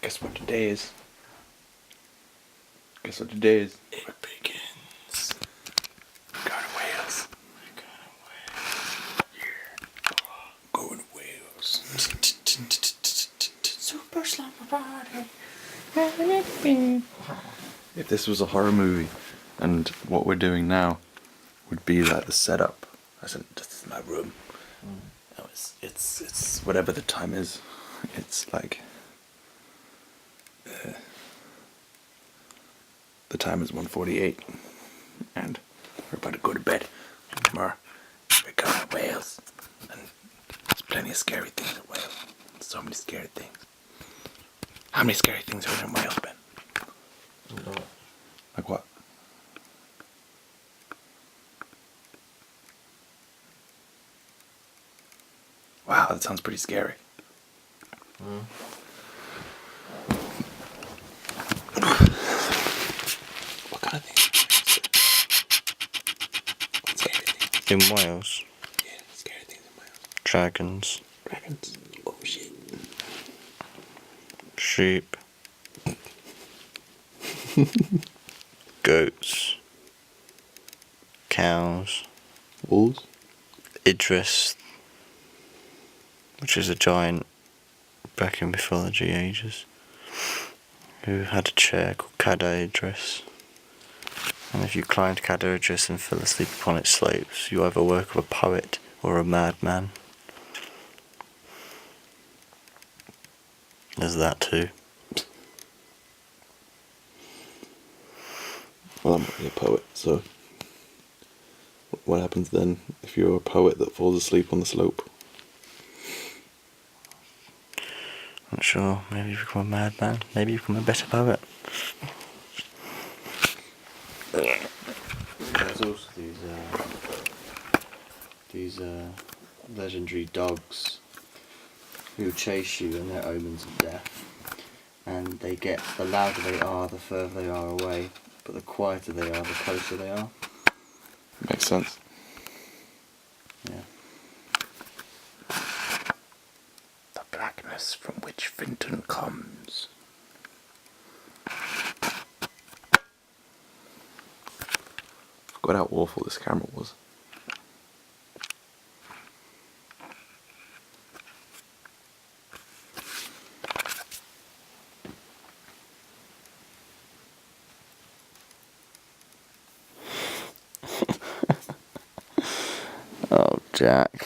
Guess what today is? Guess what today is? It begins. We're going to Wales. Going to Wales. Super slumber party. If this was a horror movie, and what we're doing now would be like the setup. This is my room. No, it's whatever the time is. It's like the time is 1:48, and we're about to go to bed. Tomorrow we're going to Wales, and there's plenty of scary things in Wales. So many scary things. How many scary things are there in Wales, Ben? Like what? Wow, that sounds pretty scary. What kind of things? Scary things. In Wales, Yeah, scary things in Wales. dragons, Dragons. Oh shit. sheep, goats, cows, Wolves. Idris, which is a giant back in mythology ages, who had a chair called Cadair Idris. And if you climbed Cadair Idris and fell asleep upon its slopes, you either woke up a poet or a madman. There's that too. Well, I'm not really a poet, so what happens then if you're a poet that falls asleep on the slope? Not sure. Maybe you become a madman. Maybe you become a better poet. There's also these legendary dogs who chase you, and they're omens of death. And they get, the louder they are, the further they are away. But the quieter they are, the closer they are. Makes sense. Yeah. The blackness from which Finton comes. Forgot how awful this camera was. Oh, Jack.